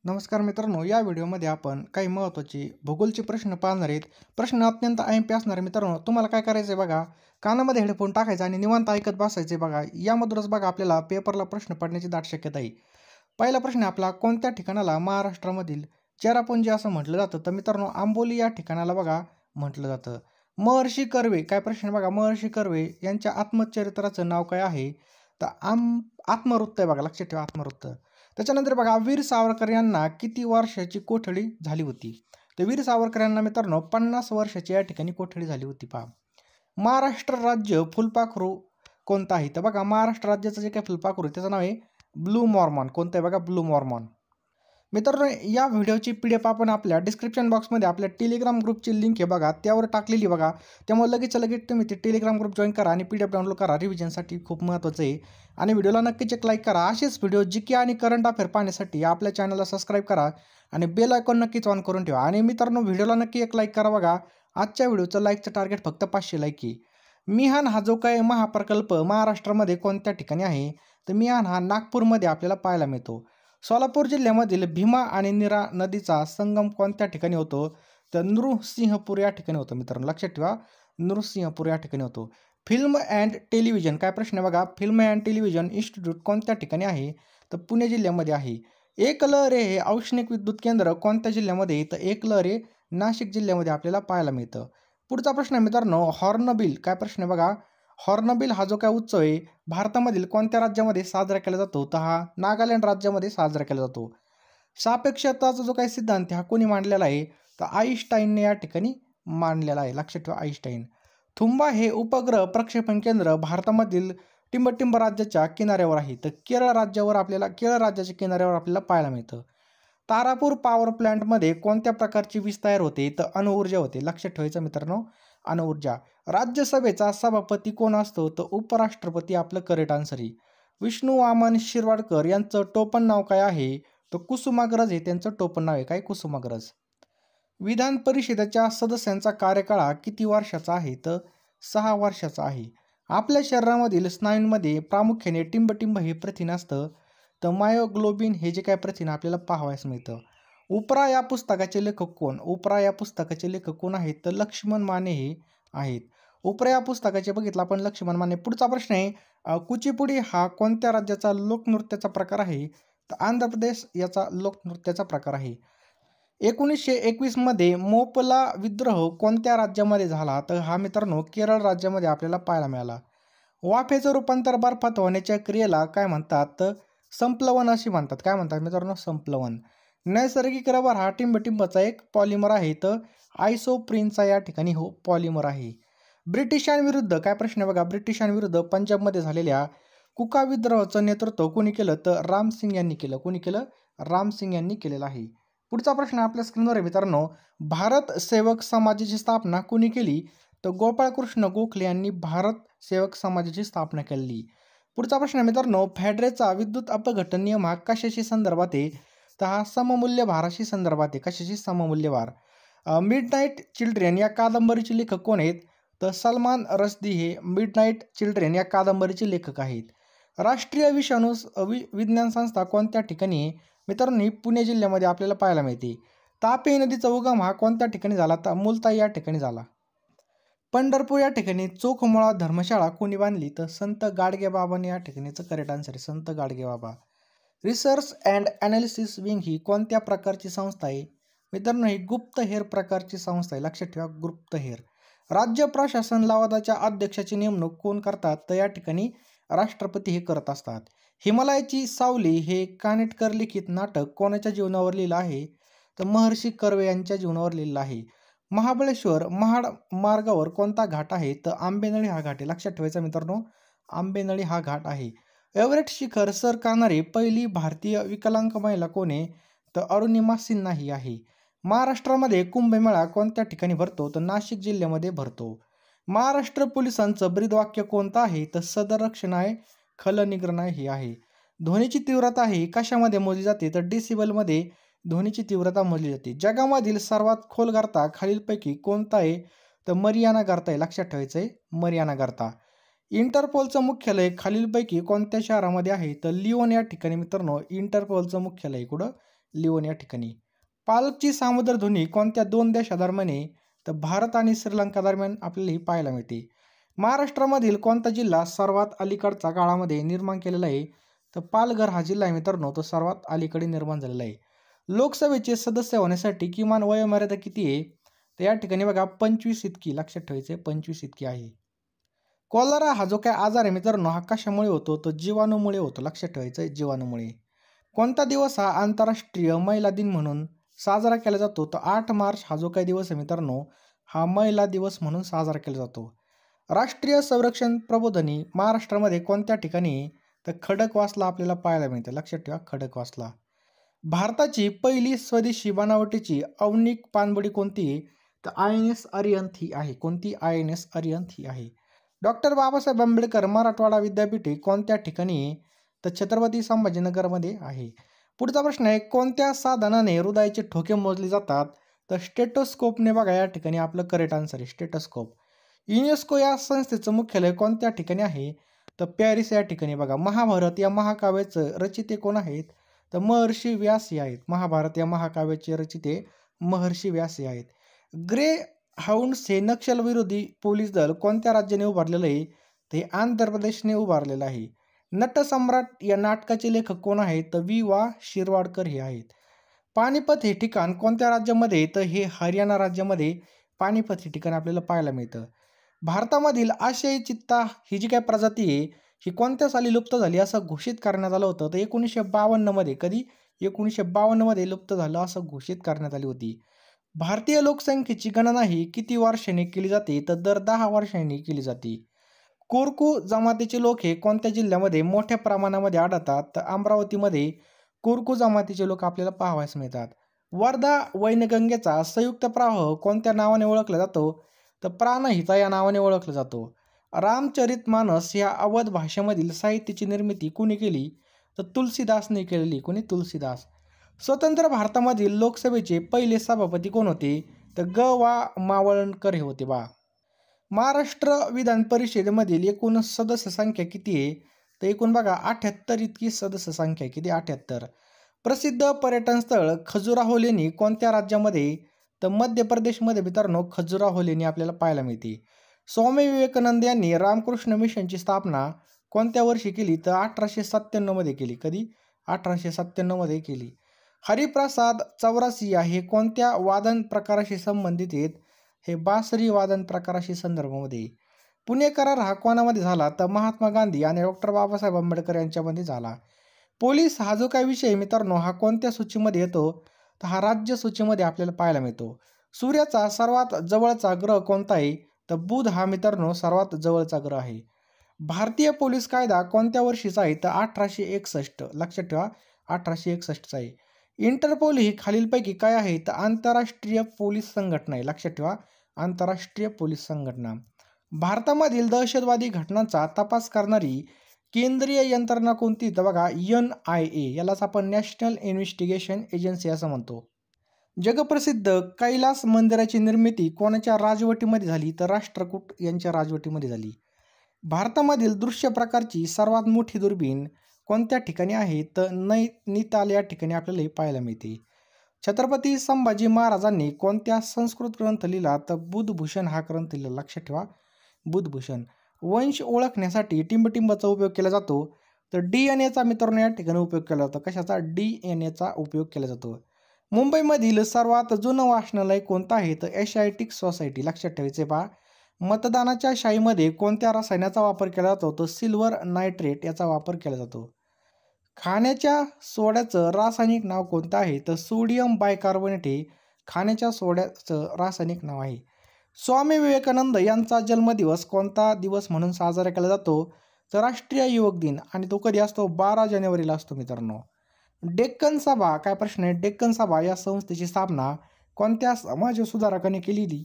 नमस्कार मित्रांनो, या व्हिडिओमध्ये आपण काही महत्त्वाचे भूगोलचे प्रश्न पाहणार आहेत. प्रश्न अत्यंत ऐंपी असणार आहे मित्रांनो. तुम्हाला काय करायचं आहे बघा, कानामध्ये हेडफोन टाकायचा आणि निवांत ऐकत बसायचे बघा. यामधूनच बघा आपल्याला पेपरला प्रश्न पडण्याची दाट शक्यता आहे. पहिला प्रश्न आहे आपला, कोणत्या ठिकाणाला महाराष्ट्रामधील चेरापुंजी असं म्हटलं जातं? तर मित्रांनो, आंबोली या ठिकाणाला बघा म्हटलं जातं. महर्षी कर्वे, काय प्रश्न आहे बघा, महर्षी कर्वे यांच्या आत्मचरित्राचं नाव काय आहे? तर आत्मवृत्त आहे बघा, लक्षात ठेवा आत्मवृत्त. त्याच्यानंतर बघा, वीर सावरकर यांना किती वर्षाची कोठडी झाली होती? तर वीर सावरकर यांना मित्रांनो 50 वर्षाची या ठिकाणी कोठडी झाली होती पहा. महाराष्ट्र राज्य फुलपाखरू कोणतं आहे? तर बघा, महाराष्ट्र राज्याचं जे काही फुलपाखरू आहे त्याचं नाव आहे ब्लू मॉर्मॉन. कोणतं आहे बघा, ब्लू मॉर्मॉन. मित्रांनो, या व्हिडिओची PDF आपण आपल्या डिस्क्रिप्शन बॉक्समध्ये आपल्या टेलिग्राम ग्रुपची लिंक आहे बघा, त्यावर टाकलेली बघा. त्यामुळे लगेच तुम्ही ते टेलिग्राम ग्रुप जॉईन करा आणि PDF डाउनलोड करा. रिव्हिजनसाठी खूप महत्त्वाचं आहे. आणि व्हिडिओला नक्कीच एक लाईक करा. असेच व्हिडिओ GK आणि करंट अफेअर पाहण्यासाठी आपल्या चॅनलला सबस्क्राईब करा आणि बेल आयकॉन नक्कीच ऑन करून ठेवा. आणि मित्रांनो, व्हिडिओला नक्की एक लाईक करा बघा. आजच्या व्हिडिओचं लाईकचं टार्गेट फक्त 500 लाईक आहे. मिहान हा जो काही महाप्रकल्प महाराष्ट्रामध्ये कोणत्या ठिकाणी आहे? तर मिहान हा नागपूरमध्ये आपल्याला पाहायला मिळतो. सोलापूर जिल्ह्यामधील भीमा आणि नीरा नदीचा संगम कोणत्या ठिकाणी होतो? तर नृसिंहपूर या ठिकाणी होतो मित्रांनो, लक्षात ठेवा. नृसिंहपूर या ठिकाणी होतो. फिल्म अँड टेलिव्हिजन, काय प्रश्न आहे बघा, फिल्म अँड टेलिव्हिजन इन्स्टिट्यूट कोणत्या ठिकाणी आहे? तर पुणे जिल्ह्यामध्ये आहे. एकलहरे हे औष्णिक विद्युत केंद्र कोणत्या जिल्ह्यामध्ये? तर एकलहरे नाशिक जिल्ह्यामध्ये आपल्याला पाहायला मिळतं. पुढचा प्रश्न आहे मित्रांनो, हॉर्नबिल, काय प्रश्न आहे बघा, हॉर्नबिल हा जो काय उत्सव आहे भारतामधील कोणत्या राज्यामध्ये साजरा केला जातो? तर हा नागालँड राज्यामध्ये साजरा केला जातो. सापेक्षताचा जो काही सिद्धांत हा कोणी मांडलेला आहे? तर आईन्स्टाईनने या ठिकाणी मांडलेला आहे, लक्षात ठेवा आईन्स्टाईन. थुंबा हे उपग्रह प्रक्षेपण केंद्र भारतामधील टिंबटिंब राज्याच्या किनाऱ्यावर आहे. तर केरळ राज्याच्या किनाऱ्यावर आपल्याला पाहायला मिळतं. तारापूर पॉवर प्लांटमध्ये कोणत्या प्रकारची वीज तयार होते? तर अणुऊर्जा होते, लक्षात ठेवायचं मित्रांनो, अणुऊर्जा. राज्यसभेचा सभापती कोण असतो? तर उपराष्ट्रपती आपलं करेक्ट आन्सर आहे. विष्णू वामन शिरवाडकर यांचं टोपण नाव काय आहे? तर कुसुमाग्रज हे त्यांचं टोपण नाव आहे. काय? कुसुमाग्रज. विधान परिषदेच्या सदस्यांचा कार्यकाळ हा किती वर्षाचा आहे? तर 6 वर्षाचा आहे. आपल्या शरीरामधील स्नायूंमध्ये प्रामुख्याने टिंबटिंब हे प्रथिन असतं. तर मायोग्लोबिन हे जे काय प्रथिन आपल्याला पाहावयास मिळतं. उपरा या पुस्तकाचे लेखक कोण? उपरा या पुस्तकाचे लेखक कोण आहेत? तर लक्ष्मण माने हे आहेत. उपरा या पुस्तकाचे बघितलं आपण, लक्ष्मण माने. पुढचा प्रश्न आहे, कुचिपुडी हा कोणत्या राज्याचा लोकनृत्याचा प्रकार आहे? तर आंध्र प्रदेश याचा लोकनृत्याचा प्रकार आहे. 1921 मध्ये मोपला विद्रोह कोणत्या राज्यामध्ये झाला? तर हा मित्रांनो केरळ राज्यामध्ये आपल्याला पाहायला मिळाला. वाफेचं रूपांतर बर्फात होण्याच्या क्रियेला काय म्हणतात? तर संप्लवन अशी म्हणतात. काय म्हणतात मित्रांनो? संप्लवन. नैसर्गिक रबर हा टिंबटिंबाचा एक पॉलिमर आहे. तर आयसोप्रिनचा या ठिकाणी हो पॉलिमर आहे. ब्रिटिशांविरुद्ध, काय प्रश्न आहे बघा, ब्रिटिशांविरुद्ध पंजाबमध्ये झालेल्या कुका विद्रोहाचं नेतृत्व कोणी केलं? तर रामसिंग यांनी केलं. कोणी केलं? रामसिंग यांनी केलेलं आहे. पुढचा प्रश्न आपल्या स्क्रीनवर आहे मित्रांनो, भारत सेवक समाजाची स्थापना कोणी केली? तर गोपाळकृष्ण गोखले यांनी भारत सेवक समाजाची स्थापना केली. पुढचा प्रश्न आहे मित्रांनो, फॅडरेचा विद्युत अपघटन नियम हा कशाशी संदर्भात आहे? तर हा सममूल्य भाराशी संदर्भात आहे. कशाशी? सममूल्य भार. मिडनाईट चिल्ड्रेन या कादंबरीचे लेखक कोण आहेत? तर सलमान रश्दी हे मिडनाईट चिल्ड्रेन या कादंबरीचे लेखक आहेत. राष्ट्रीय विषाणू विज्ञान संस्था कोणत्या ठिकाणी आहे? मित्रांनो ही पुणे जिल्ह्यामध्ये आपल्याला पाहायला मिळते. तापी नदीचा उगम हा कोणत्या ठिकाणी झाला? तर मुलताई या ठिकाणी झाला. पंढरपूर या ठिकाणी चोखमोळा धर्मशाळा कोणी बांधली? तर संत गाडगेबाबांनी या ठिकाणीचं करेक्ट आन्सर आहे, Sant Gadgebaba. Research and analysis wing ही कोणत्या प्रकारची संस्था आहे? मित्रांनो ही गुप्तहेर प्रकारची संस्था आहे, लक्षात ठेवा, गुप्तहेर. राज्य प्रशासन लवादाच्या अध्यक्षाची नेमणूक कोण करतात? तर या ठिकाणी राष्ट्रपती हे करत असतात. हिमालयाची सावली हे कानेटकर लिखित नाटक कोणाच्या जीवनावर लिहिलं आहे? तर महर्षी कर्वे यांच्या जीवनावर लिहिलं आहे. महाबळेश्वर महाड मार्गावर कोणता घाट आहे? तर आंबेनळी हा घाट आहे, लक्षात ठेवायचा मित्रांनो, आंबेनळी हा घाट आहे. एव्हरेस्ट शिखर सर करणारी पहिली भारतीय विकलांग महिला कोण आहे? तर अरुणिमा सिन्हा ही आहे. महाराष्ट्रामध्ये कुंभमेळा कोणत्या ठिकाणी भरतो? तर नाशिक जिल्ह्यामध्ये भरतो. महाराष्ट्र पोलिसांचं ब्रीदवाक्य कोणतं आहे? तर सदरक्षणाय खलनिग्रहणाय हे आहे. ध्वनीची तीव्रता ही कशामध्ये मोजली जाते? तर डेसिबलमध्ये ध्वनीची तीव्रता मोजली जाते. जगामधील सर्वात खोल गर्ता खालीलपैकी कोणता आहे? तर मरियाना गर्ता आहे, लक्षात ठेवायचं आहे, मरियाना गर्ता. इंटरपोलचं मुख्यालय खालीलपैकी कोणत्या शहरामध्ये आहे? तर लिओन या ठिकाणी मित्रांनो इंटरपोलचं मुख्यालय कुठं? लिओन या ठिकाणी. पालकची सामुद्रधुनी कोणत्या 2 देशादरम्यान आहे? तर भारत आणि श्रीलंका दरम्यान आपल्याला ही पाहायला मिळते. महाराष्ट्रामधील कोणता जिल्हा सर्वात अलीकडच्या काळामध्ये निर्माण केलेला आहे? तर पालघर हा जिल्हा आहे मित्रांनो, तो सर्वात अलीकडे निर्माण झालेला आहे. लोकसभेचे सदस्य होण्यासाठी किमान वयोमर्यादा किती आहे? तर या ठिकाणी बघा 25 इतकी लक्षात ठेवायचे, 25 इतकी आहे. कॉलरा हा जो काय आजार आहे मित्रांनो, हा कशामुळे होतो? तो जीवाणूमुळे होतो. लक्षात ठेवायचं आहे, जीवाणूमुळे. कोणता दिवस हा आंतरराष्ट्रीय महिला दिन म्हणून साजरा केला जातो? तर 8 मार्च हा जो काही दिवस आहे मित्रांनो, हा महिला दिवस म्हणून साजरा केला जातो. राष्ट्रीय संरक्षण प्रबोधिनी महाराष्ट्रामध्ये कोणत्या ठिकाणी आहे? तर खडकवासला आपल्याला पाहायला मिळते. लक्षात ठेवा, खडकवासला. भारताची पहिली स्वदेशी बनावटीची आण्विक पाणबुडी कोणती आहे? तर INS अरिहंत ही आहे. कोणती? INS अरिहंत ही आहे. डॉक्टर बाबासाहेब आंबेडकर मराठवाडा विद्यापीठ हे कोणत्या ठिकाणी आहे? तर छत्रपती संभाजीनगरमध्ये आहे. पुढचा प्रश्न आहे, कोणत्या साधनाने हृदयाचे ठोके मोजले जातात? तर स्टेटोस्कोपने बघा या ठिकाणी आपलं करेक्ट आन्सर आहे, स्टेटोस्कोप. युनेस्को या संस्थेचं मुख्यालय कोणत्या ठिकाणी आहे? तर पॅरिस या ठिकाणी. बघा, महाभारत या महाकाव्याचं रचिते कोण आहेत? तर महर्षी व्यास हे आहेत. महाभारत या महाकाव्याचे रचिते महर्षी व्यास हे आहेत. ग्रे हाऊंड्स हे नक्षलविरोधी पोलीस दल कोणत्या राज्याने उभारलेलं आहे? ते आंध्र प्रदेशने उभारलेलं आहे. नटसम्राट या नाटकाचे लेखक कोण आहेत? तर वि. शिरवाडकर हे आहेत. पानिपत हे ठिकाण कोणत्या राज्यामध्ये? तर हे हरियाणा राज्यामध्ये पानिपत हे ठिकाण आपल्याला पाहायला मिळतं. भारतामधील आशियाई चित्ता ही जी काय प्रजाती आहे, ही कोणत्या साली लुप्त झाली असं घोषित करण्यात आलं होतं? तर 1952 मध्ये. कधी? 1952 मध्ये लुप्त झालं असं घोषित करण्यात आली होती. भारतीय लोकसंख्येची गणना ही किती वर्षांनी केली जाते? तर दर 10 वर्षांनी केली जाते. कोरकू जमातीचे लोक हे कोणत्या जिल्ह्यामध्ये मोठ्या प्रमाणामध्ये आढळतात? तर अमरावतीमध्ये कोरकू जमातीचे लोक आपल्याला पाहावयास मिळतात. वर्धा वैनगंगेचा संयुक्त प्रवाह कोणत्या नावाने ओळखला जातो? तर प्राणहिता या नावाने ओळखला जातो. रामचरितमानस या अवध भाषेमधील साहित्याची निर्मिती कुणी केली? तर तुलसीदासने केलेली. कोणी? तुलसीदास. स्वतंत्र भारतामधील लोकसभेचे पहिले सभापती कोण होते? तर वा मावळणकर हे होते बा. महाराष्ट्र विधान परिषदेमधील एकूण सदस्य संख्या किती आहे? तर एकूण बघा 78 इतकी सदस्य संख्या आहे. किती? 78. प्रसिद्ध पर्यटन स्थळ खजुराहो लेणी कोणत्या राज्यामध्ये? तर मध्य प्रदेशमध्ये मित्रांनो खजुराहो लेणी आपल्याला पाहायला मिळते. स्वामी विवेकानंद यांनी रामकृष्ण मिशनची स्थापना कोणत्या वर्षी केली? तर 1897 मध्ये केली. कधी? 1897 मध्ये केली. हरिप्रसाद चौरासिया हे कोणत्या वादन प्रकाराशी संबंधित आहेत? हे बासरी वादन प्रकाराशी संदर्भामध्ये. पुणे करार हा कोणामध्ये झाला? तर महात्मा गांधी आणि डॉक्टर बाबासाहेब आंबेडकर यांच्यामध्ये झाला. पोलीस हा जो काही विषय मित्रांनो, हा कोणत्या सूचीमध्ये येतो? तर हा राज्य सूचीमध्ये आपल्याला पाहायला मिळतो. सूर्याचा सर्वात जवळचा ग्रह कोणता आहे? तर बुध हा मित्रांनो सर्वात जवळचा ग्रह आहे. भारतीय पोलीस कायदा कोणत्या वर्षीचा आहे? तर 1861. लक्षात ठेवा, 1861चा आहे. इंटरपोल ही खालीलपैकी काय आहे? तर आंतरराष्ट्रीय पोलीस संघटना आहे. लक्षात ठेवा, आंतरराष्ट्रीय पोलीस संघटना. भारतामधील दहशतवादी घटनांचा तपास करणारी केंद्रीय यंत्रणा कोणती? तर बघा NIA, यालाच आपण नॅशनल इन्व्हेस्टिगेशन एजन्सी असं म्हणतो. जगप्रसिद्ध कैलास मंदिराची निर्मिती कोणाच्या राजवटीमध्ये झाली? तर राष्ट्रकूट यांच्या राजवटीमध्ये झाली. भारतामधील दृश्य प्रकारची सर्वात मोठी दुर्बीण कोणत्या ठिकाणी आहे? तर नैनिताल या ठिकाणी आपल्याला हे पाहायला मिळते. छत्रपती संभाजी महाराजांनी कोणत्या संस्कृत ग्रंथ लिहिला? तर बुधभूषण हा ग्रंथ लिहिला. लक्षात ठेवा, बुधभूषण. वंश ओळखण्यासाठी टिंबटिंबाचा उपयोग केला जातो. तर DNAचा मित्रांनो या ठिकाणी उपयोग केला जातो. कशाचा? DNAचा उपयोग केला जातो. मुंबईमधील सर्वात जुनं वाचनालय कोणतं आहे? तर एशियाटिक सोसायटी. लक्षात ठेवायचे पहा. मतदानाच्या शाईमध्ये कोणत्या रसायनाचा वापर केला जातो? तर सिल्वर नायट्रेट याचा वापर केला जातो. खाण्याच्या सोड्याचं रासायनिक नाव कोणतं आहे? तर सोडियम बायकार्बोनेट हे खाण्याच्या सोड्याचं रासायनिक नाव आहे. स्वामी विवेकानंद यांचा जन्मदिवस कोणता दिवस म्हणून साजरा केला जातो? तर राष्ट्रीय युवक दिन. आणि तो कधी असतो? 12 जानेवारीला असतो मित्रांनो. डेक्कन सभा, काय प्रश्न आहे? डेक्कन सभा या संस्थेची स्थापना कोणत्या समाजसुधारकाने केलेली?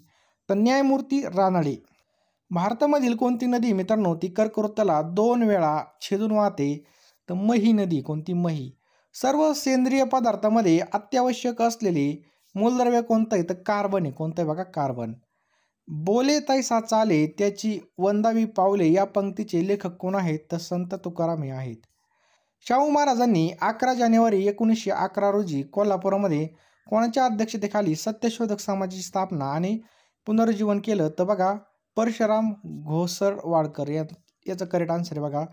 तर न्यायमूर्ती रानडे. भारतामधील कोणती नदी मित्रांनो ती कर्कवृत्ताला 2 वेळा छेदून वाहते? तर मही नदी. कोणती? मही. सर्व सेंद्रिय पदार्थामध्ये अत्यावश्यक असलेले मूलद्रव्य कोणतं आहे? तर कार्बन आहे. कोणतं आहे बघा? कार्बन. बोले तैसा चाले त्याची वंदावी पावले या पंक्तीचे लेखक कोण आहेत? तर संत तुकाराम हे आहेत. शाहू महाराजांनी 11 जानेवारी 1911 रोजी कोल्हापूरमध्ये कोणाच्या अध्यक्षतेखाली सत्यशोधक समाजाची स्थापना आणि पुनरुज्जीवन केलं? तर बघा परशुराम घोसरवाडकर याचं करेक्ट आन्सर आहे बघा.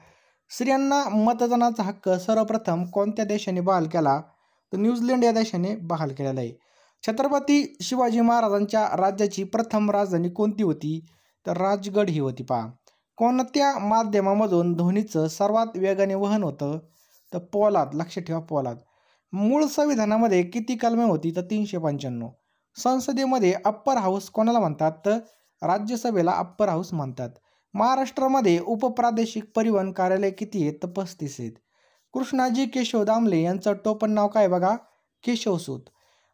स्त्रियांना मतदानाचा हक्क सर्वप्रथम कोणत्या देशाने बहाल केला? तर न्यूझीलंड या देशाने बहाल केलेला आहे. छत्रपती शिवाजी महाराजांच्या राज्याची प्रथम राजधानी कोणती होती? तर राजगड ही होती पहा. कोणत्या माध्यमामधून ध्वनीचं सर्वात वेगाने वहन होतं? तर पोलाद. लक्षात ठेवा पोलाद. मूळ संविधानामध्ये किती कलमे होती? तर 395. संसदेमध्ये अप्पर हाऊस कोणाला म्हणतात? तर राज्यसभेला अप्पर हाऊस म्हणतात. महाराष्ट्रामध्ये उपप्रादेशिक परिवहन कार्यालय किती आहेत? तर 35 आहेत. कृष्णाजी केशव दामले यांचं टोपण नाव काय बघा? केशवसूत.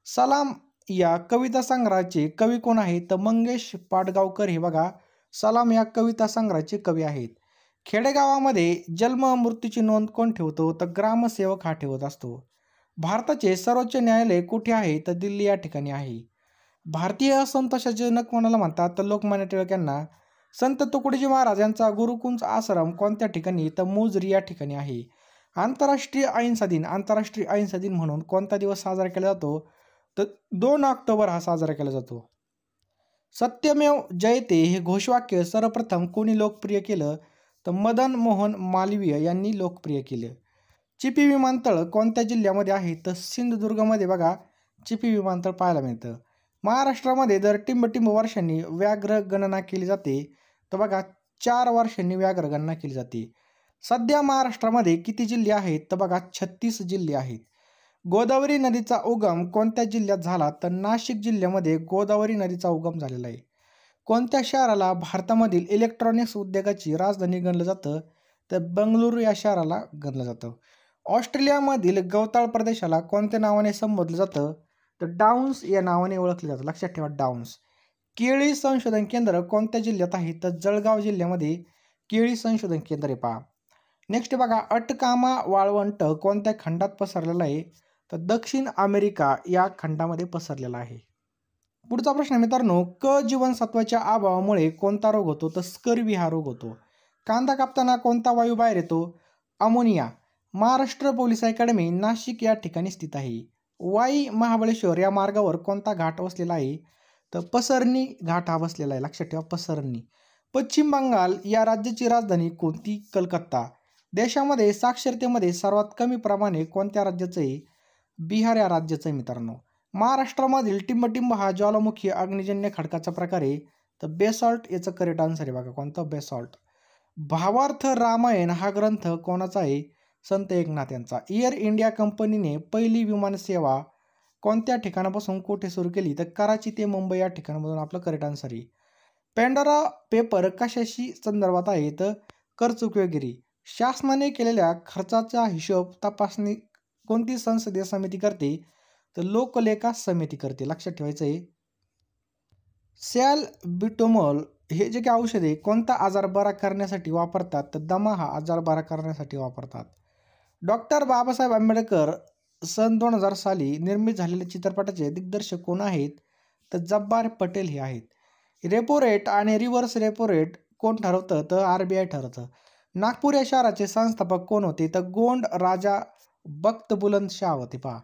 सलाम या कविता संग्रहाचे कवी कोण आहेत? तर मंगेश पाडगावकर हे बघा सलाम या कविता संग्रहाचे कवी आहेत. खेडेगावामध्ये जन्म मृत्यूची नोंद कोण ठेवतो? तर ग्रामसेवक हा ठेवत असतो. भारताचे सर्वोच्च न्यायालय कुठे आहे? तर दिल्ली या ठिकाणी आहे. भारतीय संतोषाचे जनक कोणाला म्हणतात? तर लोकमान्य टिळक यांना. संत तुकडोजी महाराज यांचा गुरुकुंज आश्रम कोणत्या ठिकाणी? तर मोजरी या ठिकाणी आहे. आंतरराष्ट्रीय अहिंसा दिन. आंतरराष्ट्रीय अहिंसा दिन म्हणून कोणता दिवस साजरा केला जातो? तर 2 ऑक्टोबर हा साजरा केला जातो. सत्यमेव जयते हे घोषवाक्य सर्वप्रथम कोणी लोकप्रिय केलं? तर मदन मोहन मालवीय यांनी लोकप्रिय केलं. चिपी विमानतळ कोणत्या जिल्ह्यामध्ये आहे? तर सिंधुदुर्गमध्ये बघा चिपी विमानतळ पाहायला मिळतं. महाराष्ट्रामध्ये दर टिंबटिंब वर्षांनी व्याघ्र गणना केली जाते? तर बघा 4 वर्षांनी व्याघ्र गणना केली जाते. सध्या महाराष्ट्रामध्ये किती जिल्हे आहेत? तर बघा 36 जिल्हे आहेत. गोदावरी नदीचा उगम कोणत्या जिल्ह्यात झाला? तर नाशिक जिल्ह्यामध्ये गोदावरी नदीचा उगम झालेला आहे. कोणत्या शहराला भारतामधील इलेक्ट्रॉनिक्स उद्योगाची राजधानी गणलं जातं? तर बंगळुरू या शहराला गणलं जातं. ऑस्ट्रेलियामधील गवताळ प्रदेशाला कोणत्या नावाने संबोधलं जातं? तर डाऊन्स या नावाने ओळखले जातं. लक्षात ठेवा डाऊन्स. केळी संशोधन केंद्र कोणत्या जिल्ह्यात आहे? तर जळगाव जिल्ह्यामध्ये केळी संशोधन केंद्र आहे पहा. नेक्स्ट बघा अटकामा वाळवंट कोणत्या खंडात पसरलेला आहे? तर दक्षिण अमेरिका या खंडामध्ये पसरलेला आहे. पुढचा प्रश्न मित्रांनो, क जीवनसत्वाच्या अभावामुळे कोणता रोग होतो? तर स्कर्वी हा रोग होतो. कांदा कापताना कोणता वायू बाहेर येतो? Ammonia. Maharashtra police academy Nashik या ठिकाणी स्थित आहे. वाई महाबळेश्वर या मार्गावर कोणता घाट वसलेला आहे? तर पसरणी घाट हा वसलेला आहे. लक्षात ठेवा पसरणी. पश्चिम बंगाल या राज्याची राजधानी कोणती? कलकत्ता. देशामध्ये साक्षरतेमध्ये सर्वात कमी प्रमाणे कोणत्या राज्याचं आहे? बिहार या राज्याचं आहे मित्रांनो. महाराष्ट्रामधील टिंबटिंब हा ज्वालामुखी अग्निजन्य खडकाचा प्रकार आहे. तर बेसॉल्ट याचं करेक्ट आन्सर आहे बघा. कोणतं? बेसॉल्ट. भावार्थ रामायण हा ग्रंथ कोणाचा आहे? संत एकनाथ यांचा. एअर इंडिया कंपनीने पहिली विमानसेवा कोणत्या ठिकाणापासून कुठे सुरू केली? तर कराची ते मुंबई या ठिकाणामधून आपलं करेक्ट आन्सर आहे. पॅन्डोरा पेपर कशाशी संदर्भात आहे? तर करचुकवेगिरी. शासनाने केलेल्या खर्चाचा हिशोब तपासणी कोणती संसदीय समिती करते? तर लोकलेखा समिती करते. लक्षात ठेवायचं आहे. सॅल्ब्युटामॉल हे जे काही औषध आहे कोणता आजार बरा करण्यासाठी वापरतात? तर दमा हा आजार बरा करण्यासाठी वापरतात. डॉक्टर बाबासाहेब आंबेडकर सन 2000 साली निर्मित झालेल्या चित्रपटाचे दिग्दर्शक कोण आहेत? तर जब्बार पटेल हे आहेत. रेपो रेट आणि रिव्हर्स रेपो रेट कोण ठरवतं? तर RBI ठरवतं. नागपूर या शहराचे संस्थापक कोण होते? तर गोंड राजा बख्त बुलंद शाह होते पहा.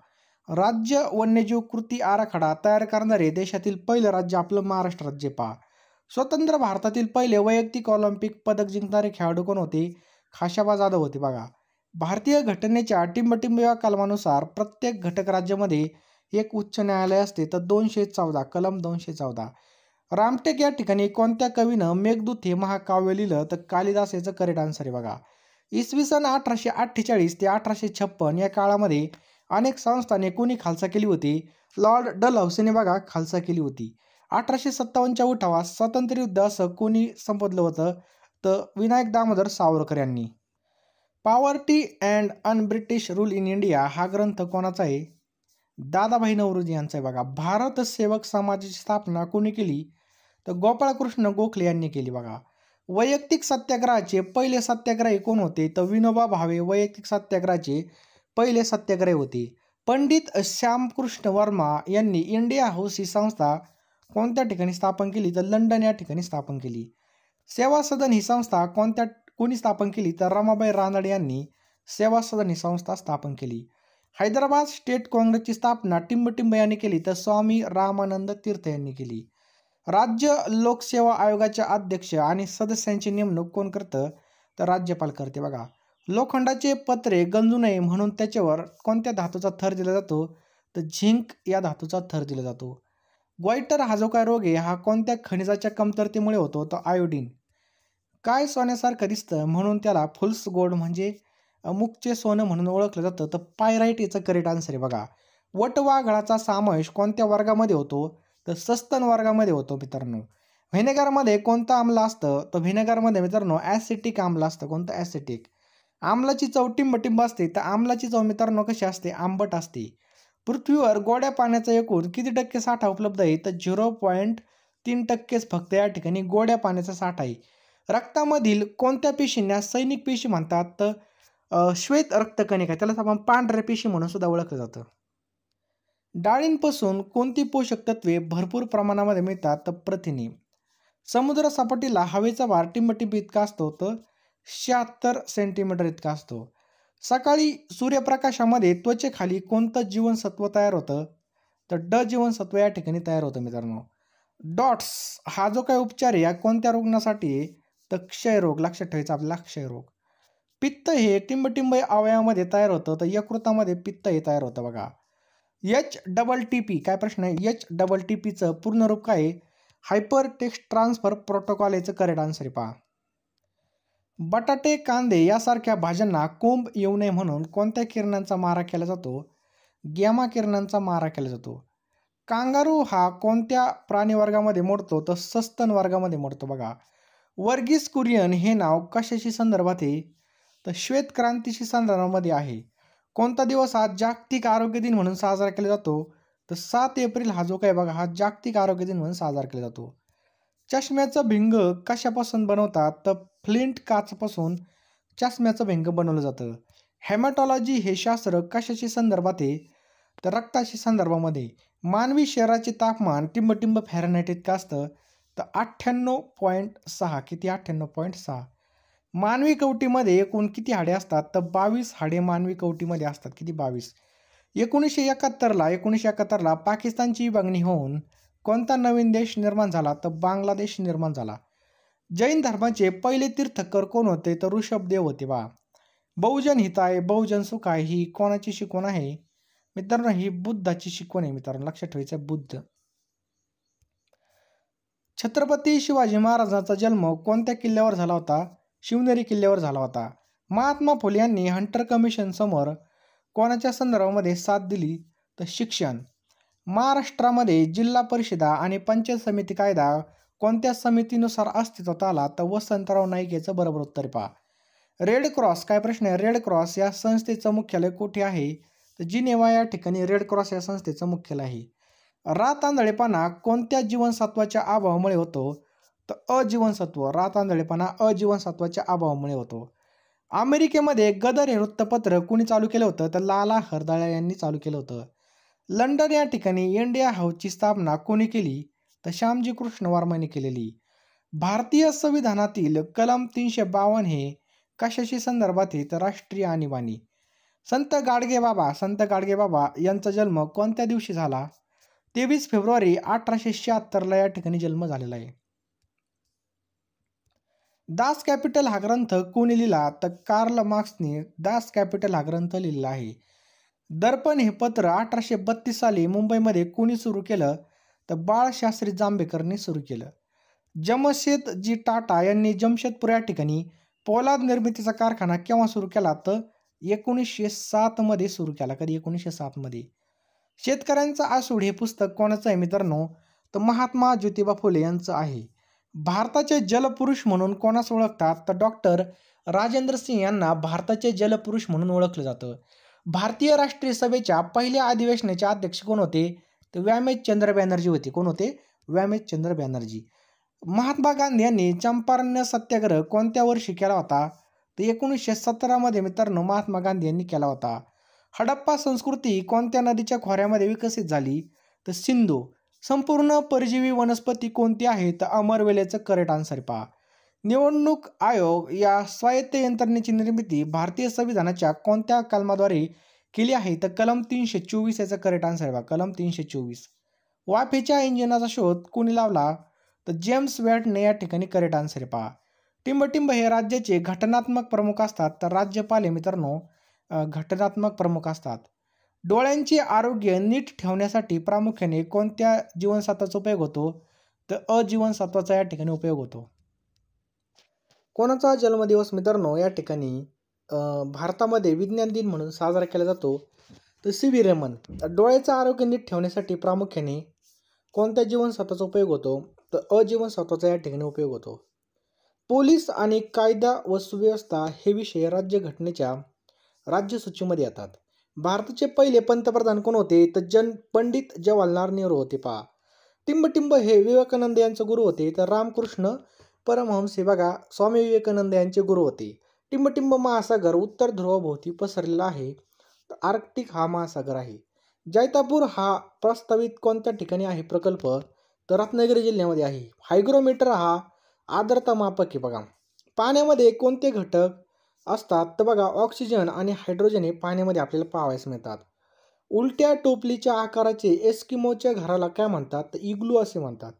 राज्य वन्यजीव कृती आराखडा तयार करणारे देशातील पहिलं राज्य आपलं महाराष्ट्र राज्य पहा. स्वतंत्र भारतातील पहिले वैयक्तिक ऑलिम्पिक पदक जिंकणारे खेळाडू कोण होते? खाशाबा जाधव होते बघा. भारतीय घटनेच्या टिंबटिंब या कलमानुसार प्रत्येक घटक राज्यामध्ये एक उच्च न्यायालय असते. तर 214 कलम 214. रामटेक या ठिकाणी कोणत्या कवीनं मेघदूत हे महाकाव्य लिहिलं? तर कालिदास याचं करेक्ट आन्सर आहे बघा. इसवी सन 1848 ते 1856 या काळामध्ये अनेक संस्थाने कोणी खालसा केली होती? लॉर्ड डलहौसीने बघा खालसा केली होती. 1857च्या उठावात स्वातंत्र्य युद्ध असं कोणी संबोधलं होतं? तर विनायक दामोदर सावरकर यांनी. Poverty and un-British rule in India हा ग्रंथ कोणाचा आहे? दादाभाई नौरोजी यांचा आहे बघा. भारत सेवक समाजाची स्थापना कोणी केली? तर गोपाळकृष्ण गोखले यांनी केली बघा. वैयक्तिक सत्याग्रहाचे पहिले सत्याग्रही कोण होते? तर विनोबा भावे वैयक्तिक सत्याग्रहाचे पहिले सत्याग्रही होते. पंडित श्यामकृष्ण वर्मा यांनी इंडिया हाऊस ही संस्था कोणत्या ठिकाणी स्थापन केली तर लंडन या ठिकाणी स्थापन केली. सेवा सदन ही संस्था कोणी स्थापन केली तर रमाबाई रानडे यांनी सेवा सदन ही संस्था स्थापन केली. हैदराबाद स्टेट काँग्रेसची स्थापना टिंबटिंब यांनी केली तर स्वामी रामानंद तीर्थ यांनी केली. राज्य लोकसेवा आयोगाचे अध्यक्ष आणि सदस्यांची नेमणूक कोण करतं तर राज्यपाल करते. बघा, लोखंडाचे पत्रे गंजू नये म्हणून त्याच्यावर कोणत्या धातूचा थर दिला जातो तर झिंक या धातूचा थर दिला जातो. ग्वाइटर हा जो काय रोग आहे हा कोणत्या खनिजाच्या कमतरतेमुळे होतो तर आयोडीन. काय सोन्यासारखं दिसतं म्हणून त्याला फुल्स गोल्ड म्हणजे मुखचे सोनं म्हणून ओळखलं जातं तर पायराईट याचं करेक्ट आन्सर आहे. बघा, वटवाघळाचा समावेश कोणत्या वर्गामध्ये होतो तर सस्तन वर्गामध्ये होतो मित्रांनो. व्हिनेगरमध्ये कोणतं आम्ल असतं तर व्हिनेगरमध्ये मित्रांनो ॲसिटिक आम्ल असतं. कोणतं ॲसिटिक. आम्लाची चव टिंबटिंब असते तर आम्लाची चव मित्रांनो कशी असते आंबट असते. पृथ्वीवर गोड्या पाण्याचा एकूण किती टक्के साठा उपलब्ध आहे तर 0.3% फक्त या ठिकाणी गोड्या पाण्याचा साठा आहे. रक्तामधील कोणत्या पेशींना सैनिक पेशी म्हणतात तर श्वेत रक्तकणिका, त्यालाच आपण पांढऱ्या पेशी म्हणून सुद्धा ओळखलं जातं. डाळींपासून कोणती पोषक तत्वे भरपूर प्रमाणामध्ये मिळतात तर प्रथिने. समुद्र सपाटीला हवेचा भार टिंबटिंब इतका असतो तर 76 सेंटीमीटर इतका असतो. सकाळी सूर्यप्रकाशामध्ये त्वचेखाली कोणतं जीवनसत्व तयार होतं तर ड जीवनसत्व या ठिकाणी तयार होतं मित्रांनो. डॉट्स हा जो काही उपचार आहे या कोणत्या रुग्णासाठी आहे तर क्षयरोग. लक्षात ठेवायचं आपल्याला क्षयरोग. पित्त हे टिंबटिंब अवयवामध्ये तयार होतं तर यकृतामध्ये पित्त हे तयार होतं. बघा, HTTP काय प्रश्न आहे HTTPचं पूर्ण रूप काय आहे हायपर टेक्स्ट ट्रान्सफर प्रोटोकॉल याचं करेक्ट आन्सर आहे. पहा, बटाटे कांदे यासारख्या भाज्यांना कोंब येऊ नये म्हणून कोणत्या किरणांचा मारा केला जातो गॅमा किरणांचा मारा केला जातो. कांगारू हा कोणत्या प्राणी वर्गामध्ये मोडतो तर सस्तन वर्गामध्ये मोडतो. बघा, वर्गीस कुरियन हे नाव कशाशी संदर्भात आहे तर श्वेत क्रांतीशी संदर्भामध्ये आहे. कोणता दिवस हा जागतिक आरोग्य दिन म्हणून साजरा केला जातो तर 7 एप्रिल हा जो काय बघा हा जागतिक आरोग्य दिन म्हणून साजरा केला जातो. चष्म्याचं भिंग कशापासून बनवतात तर फ्लिंट काचपासून चष्म्याचं भिंग बनवलं जातं. हेमॅटॉलॉजी हे शास्त्र कशाशी संदर्भात आहे तर रक्ताशी संदर्भामध्ये. मानवी शरीराचे तापमान टिंबटिंब फॅरनहाईट इतकं असतं तर 98.6. किती 98.6. मानवी कवटीमध्ये एकूण किती हाडे असतात तर 22 हाडे मानवी कवटीमध्ये असतात. किती 22. 1971ला पाकिस्तानची विभागणी होऊन कोणता नवीन देश निर्माण झाला तर बांगलादेश निर्माण झाला. जैन धर्माचे पहिले तीर्थकर कोण होते तर ऋषभदेव होते. बा, बहुजन हिताय बहुजन सुखाय ही कोणाची शिकवण आहे मित्रांनो ही बुद्धाची शिकवण आहे मित्रांनो. लक्षात ठेवायचं बुद्ध. छत्रपती शिवाजी महाराजांचा जन्म कोणत्या किल्ल्यावर झाला होता शिवनेरी किल्ल्यावर झाला होता. महात्मा फुले यांनी हंटर कमिशन समोर कोणाच्या संदर्भामध्ये साथ दिली तर शिक्षण. महाराष्ट्रामध्ये जिल्हा परिषदा आणि पंचायत समिती कायदा कोणत्या समितीनुसार अस्तित्वात आला तर वसंतराव नाईक याचं बरोबर उत्तर पहा. रेड क्रॉस काय प्रश्न आहे रेड क्रॉस या संस्थेचं मुख्यालय कुठे आहे तर जिनेवा या ठिकाणी रेड क्रॉस या संस्थेचं मुख्यालय आहे. रात आंधळेपणा कोणत्या जीवनसत्वाच्या अभावामुळे होतो तर अजीवनसत्व. रात आंधळेपणा अजीवनसत्वाच्या अभावामुळे होतो. अमेरिकेमध्ये गदर हे वृत्तपत्र कुणी चालू केलं होतं तर लाला हरदळा यांनी चालू केलं होतं. लंडन या ठिकाणी इंडिया हाऊसची स्थापना कोणी केली तर श्यामजी कृष्ण वर्माने केलेली. भारतीय संविधानातील कलम 352 हे कशाशी संदर्भात आहे तर राष्ट्रीय आणीबाणी. संत गाडगेबाबा यांचा जन्म कोणत्या दिवशी झाला 23 फेब्रुवारी 1876 या ठिकाणी जन्म झालेला आहे. दास कॅपिटल हा ग्रंथ कोणी लिहिला तर कार्ल मार्क्सने दास कॅपिटल हा ग्रंथ लिहिलेला आहे. दर्पण हे पत्र 1832 साली मुंबईमध्ये कोणी सुरू केलं तर बाळशास्त्री जांभेकरने सुरू केलं. जमशेदजी टाटा यांनी जमशेदपूर या ठिकाणी पोलाद निर्मितीचा कारखाना केव्हा सुरू केला तर 1907 मध्ये सुरू केला. कधी 1907 मध्ये. शेतकऱ्यांचा आसूड हे पुस्तक कोणाचं आहे मित्रांनो तर महात्मा ज्योतिबा फुले यांचं आहे. भारताचे जलपुरुष म्हणून कोणास ओळखतात तर डॉक्टर राजेंद्र सिंह यांना भारताचे जलपुरुष म्हणून ओळखलं जातं. भारतीय राष्ट्रीय सभेच्या पहिल्या अधिवेशनाचे अध्यक्ष कोण होते तर व्यामेशचंद्र बॅनर्जी होते. कोण होते व्यामेशचंद्र बॅनर्जी. महात्मा गांधी यांनी चंपारण्य सत्याग्रह कोणत्या वर्षी केला होता तर 1917 मध्ये मित्रांनो महात्मा गांधी यांनी केला होता. हडप्पा संस्कृती कोणत्या नदीच्या खोऱ्यामध्ये विकसित झाली तर सिंधू. संपूर्ण परजीवी वनस्पती कोणती आहे? तर अमरवेल्याचं करेक्ट आन्सर पहा. निवडणूक आयोग या स्वायत्त यंत्रणेची निर्मिती भारतीय संविधानाच्या कोणत्या कलमाद्वारे केली आहे? तर कलम 324 याचा करेक्ट आन्सर पहा. कलम 324. वाफेच्या इंजिनाचा शोध कोणी लावला? तर जेम्स वॅटने या ठिकाणी करेक्ट आन्सर पहा. टिंबटिंब हे राज्याचे घटनात्मक प्रमुख असतात, तर राज्यपाल हे मित्रांनो घटनात्मक प्रमुख असतात. डोळ्यांचे आरोग्य नीट ठेवण्यासाठी प्रामुख्याने कोणत्या जीवनसत्वाचा उपयोग होतो? तर अजीवनसत्वाचा या ठिकाणी उपयोग होतो. कोणाचा जन्मदिवस मित्रांनो या ठिकाणी भारतामध्ये विज्ञान दिन म्हणून साजरा केला जातो? तर सी.व्ही. रमन. डोळ्याचं आरोग्य नीट ठेवण्यासाठी प्रामुख्याने कोणत्या जीवनसत्वाचा उपयोग होतो? तर अजीवनसत्वाचा या ठिकाणी उपयोग होतो. पोलीस आणि कायदा व सुव्यवस्था हे विषय राज्यघटनेच्या राज्यसूचीमध्ये येतात. भारताचे पहिले पंतप्रधान कोण होते? तर पंडित जवाहरलाल नेहरू होते पहा. टिंबटिंब हे विवेकानंद यांचे गुरु होते, तर रामकृष्ण परमहंस हे बघा स्वामी विवेकानंद यांचे गुरु होते. टिंबटिंब महासागर उत्तर ध्रुवाभोवती पसरलेला आहे, तर आर्क्टिक हा महासागर आहे. जैतापूर हा प्रस्तावित कोणत्या ठिकाणी आहे प्रकल्प? तर रत्नागिरी जिल्ह्यामध्ये आहे. हायग्रोमीटर हा आर्द्रता मापक आहे बघा. पाण्यामध्ये कोणते घटक असतात? तर बघा ऑक्सिजन आणि हायड्रोजन हे पाण्यामध्ये आपल्याला पाहावयास मिळतात. उलट्या टोपलीच्या आकाराचे एस्किमोच्या घराला काय म्हणतात? तर इग्लू असे म्हणतात.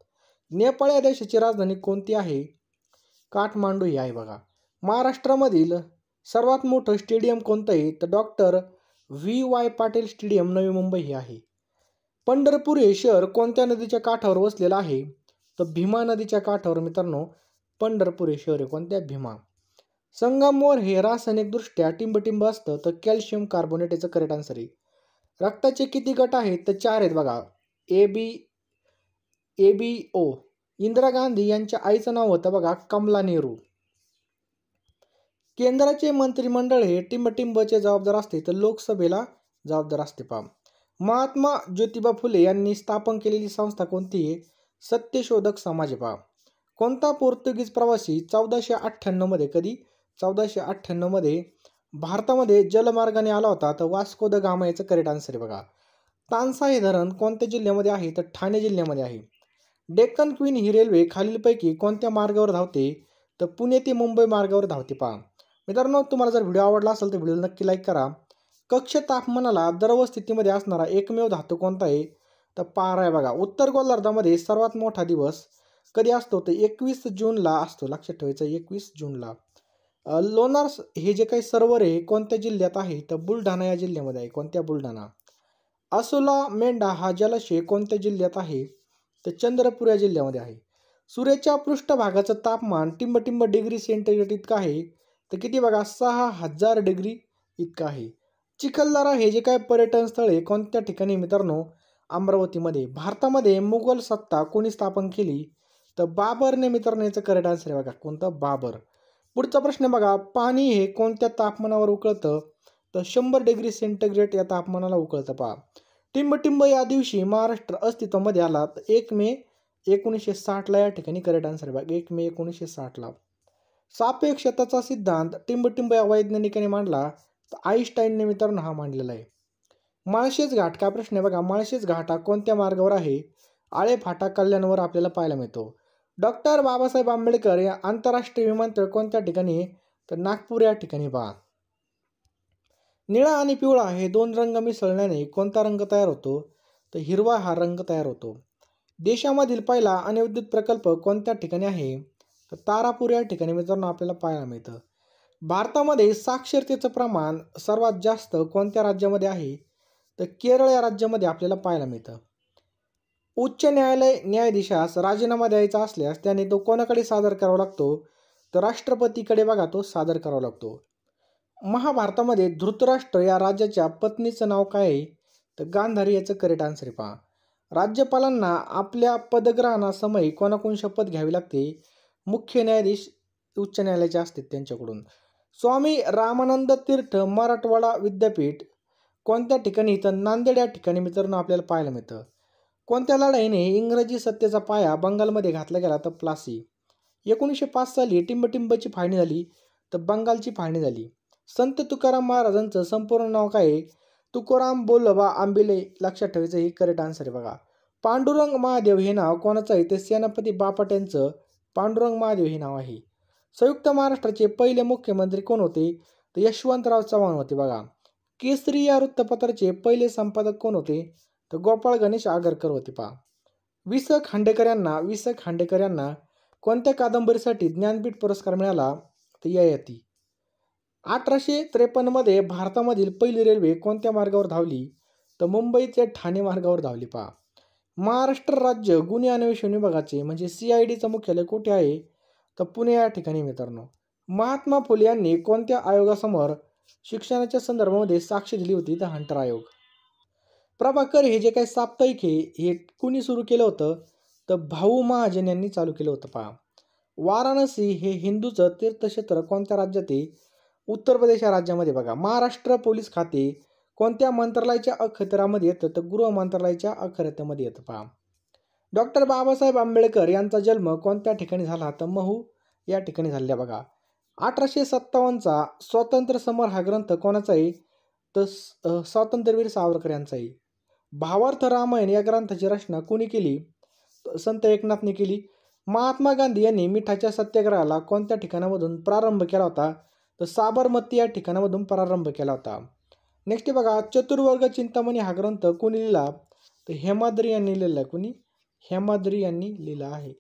नेपाळ या देशाची राजधानी कोणती आहे? काठमांडू ही आहे बघा. महाराष्ट्रामधील सर्वात मोठं स्टेडियम कोणतं आहे? तर doctor V.Y. Patil stadium Navi Mumbai हे आहे. पंढरपूर हे शहर कोणत्या नदीच्या काठावर वसलेलं आहे? तर भीमा नदीच्या काठावर मित्रांनो पंढरपूर हे शहर आहे. कोणत्या? भीमा. संगमवर हे रासायनिकदृष्ट्या टिंबटिंब असतं, तर कॅल्शियम कार्बोनेट याचं करेक्ट आन्सर आहे. रक्ताचे किती गट आहेत? तर 4 आहेत बघा. ABO. इंदिरा गांधी यांच्या आईचं नाव होतं बघा कमला नेहरू. केंद्राचे मंत्रिमंडळ हे टिंबटिंबचे जबाबदार असते, तर लोकसभेला जबाबदार असते पहा. महात्मा ज्योतिबा फुले यांनी स्थापन केलेली संस्था कोणती आहे? सत्यशोधक समाज पहा. कोणता पोर्तुगीज प्रवासी 1498 मध्ये कधी? 1498 मध्ये भारतामध्ये जलमार्गाने आला होता? तर वास्को द गामा याचं करेक्ट आन्सर आहे बघा. तानसा हे धरण कोणत्या जिल्ह्यामध्ये आहे? तर ठाणे जिल्ह्यामध्ये आहे. डेक्कन क्वीन ही रेल्वे खालीलपैकी कोणत्या मार्गावर धावते? तर पुणे ते मुंबई मार्गावर धावते पहा. मित्रांनो, तुम्हाला जर व्हिडिओ आवडला असेल तर व्हिडिओला नक्की लाईक करा. कक्ष तापमानाला द्रव स्थितीमध्ये असणारा एकमेव धातू कोणता आहे? तर पारा आहे बघा. उत्तर गोलार्धामध्ये सर्वात मोठा दिवस कधी असतो? तर 21 जूनला असतो. लक्षात ठेवायचं 21 जूनला. लोणार हे जे काही सरोवर आहे कोणत्या जिल्ह्यात आहे? तर बुलढाणा या जिल्ह्यामध्ये आहे. कोणत्या? बुलढाणा. असोला मेंढा हा जलाशय कोणत्या जिल्ह्यात आहे? तर चंद्रपूर या जिल्ह्यामध्ये आहे. सूर्याच्या पृष्ठभागाचं तापमान टिंबटिंब डिग्री सेंटीग्रेड इतकं आहे, तर किती बघा? 6000 डिग्री इतकं आहे. चिखलदरा हे जे काय पर्यटन स्थळ आहे कोणत्या ठिकाणी मित्रांनो? अमरावतीमध्ये. भारतामध्ये मुघल सत्ता कोणी स्थापन केली? तर बाबरने मित्रांनो याचं करेक्ट आन्सर आहे बघा. कोणतं? बाबर. पुढचा प्रश्न बघा. पाणी हे कोणत्या तापमानावर उकळतं? तर 100 डिग्री सेंटीग्रेड या तापमानाला उकळतं पहा. टिंबटिंब या दिवशी महाराष्ट्र अस्तित्वामध्ये आला, तर 1 मे 1960 या ठिकाणी करेक्ट आन्सर बघा. 1 मे 1960. सापेक्षताचा सिद्धांत टिंबटिंब या वैज्ञानिकाने मांडला, तर आईन्स्टाईनने मित्रांनो हा मांडलेला आहे. माळशेज घाट काय प्रश्न आहे बघा. माळशेज घाट हा कोणत्या मार्गावर आहे? आळे फाटा कल्याणवर आपल्याला पाहायला मिळतो. डॉक्टर बाबासाहेब आंबेडकर या आंतरराष्ट्रीय विमानतळ कोणत्या ठिकाणी आहे? तर नागपूर या ठिकाणी पहा. निळा आणि पिवळा हे 2 रंग मिसळल्याने कोणता रंग तयार होतो? तर हिरवा हा रंग तयार होतो. देशामधील पहिला अणुविद्युत प्रकल्प कोणत्या ठिकाणी आहे? तर तारापूर या ठिकाणी मित्रांनो आपल्याला पाहायला मिळतं. भारतामध्ये साक्षरतेचं प्रमाण सर्वात जास्त कोणत्या राज्यामध्ये आहे? तर केरळ या राज्यामध्ये आपल्याला पाहायला मिळतं. उच्च न्यायालय न्यायाधीशास राजीनामा द्यायचा असल्यास त्याने तो कोणाकडे सादर करावा लागतो? तर राष्ट्रपतीकडे बघा तो सादर करावा लागतो. महाभारतामध्ये धृतराष्ट्र या राजाच्या पत्नीचं नाव काय आहे? तर गांधारी याचं करेक्ट आन्सर आहे पहा. राज्यपालांना आपल्या पदग्रहणासमयी कोणाकडून शपथ घ्यावी लागते? मुख्य न्यायाधीश उच्च न्यायालयाचे असतात त्यांच्याकडून. स्वामी रामानंद तीर्थ मराठवाडा विद्यापीठ कोणत्या ठिकाणी? तर नांदेड या ठिकाणी मित्रांनो आपल्याला पाहायला मिळतं. कोणत्या लढाईने इंग्रजी सत्तेचा पाया बंगालमध्ये घातला गेला? तर प्लासी. 1905 साली टिंबटिंबची फाळणी झाली, तर बंगालची फाळणी झाली. संत तुकाराम महाराजांचं संपूर्ण नाव काय आहे? तुकाराम बोल्लबा आंबिले. लक्षात ठेवायचं हे करेक्ट आन्सर आहे बघा. पांडुरंग महादेव हे नाव कोणाचं आहे? ते सेनापती बापट यांचं पांडुरंग महादेव हे नाव आहे. संयुक्त महाराष्ट्राचे पहिले मुख्यमंत्री कोण होते? तर यशवंतराव चव्हाण होते बघा. केसरी या वृत्तपत्राचे पहिले संपादक कोण होते? तर गोपाळ गणेश आगरकर होते पहा. वि स खांडेकर यांना कोणत्या कादंबरीसाठी ज्ञानपीठ पुरस्कार मिळाला? तर ययाती. 1853 मध्ये भारतामधील पहिली रेल्वे कोणत्या मार्गावर धावली? तर मुंबई ते ठाणे मार्गावर धावली पहा. महाराष्ट्र राज्य गुन्हे अन्वेषण विभागाचे म्हणजे CIDचं मुख्यालय कुठे आहे? तर पुणे या ठिकाणी मित्रांनो. महात्मा फुले यांनी कोणत्या आयोगासमोर शिक्षणाच्या संदर्भामध्ये साक्ष दिली होती? तर हंटर आयोग. प्रभाकर हे जे काही साप्ताहिक आहे हे कुणी सुरू केलं होतं? तर भाऊ महाजन यांनी चालू केलं होतं पहा. वाराणसी हे हिंदूचं तीर्थक्षेत्र कोणत्या राज्यात आहे? उत्तर प्रदेश या राज्यामध्ये बघा. महाराष्ट्र पोलीस खाते कोणत्या मंत्रालयाच्या अखत्यारामध्ये येतं? तर गृह मंत्रालयाच्या अखत्यारामध्ये येतं पहा. डॉक्टर बाबासाहेब आंबेडकर यांचा जन्म कोणत्या ठिकाणी झाला? तर महू या ठिकाणी झालेला बघा. 1857चा स्वातंत्र्य समर हा ग्रंथ कोणाचा आहे? तर स्वातंत्र्यवीर सावरकर यांचा आहे. भावार्थ रामायण या ग्रंथाची रचना कोणी केली? संत एकनाथने केली. महात्मा गांधी यांनी मिठाच्या सत्याग्रहाला कोणत्या ठिकाणामधून प्रारंभ केला होता? तर साबरमती या ठिकाणामधून प्रारंभ केला होता. नेक्स्ट बघा, चतुर्वर्ग चिंतामणी हा ग्रंथ कोणी लिहिला? तर हेमाद्री यांनी लिहिला आहे. कोणी? हेमाद्री यांनी लिहिला आहे.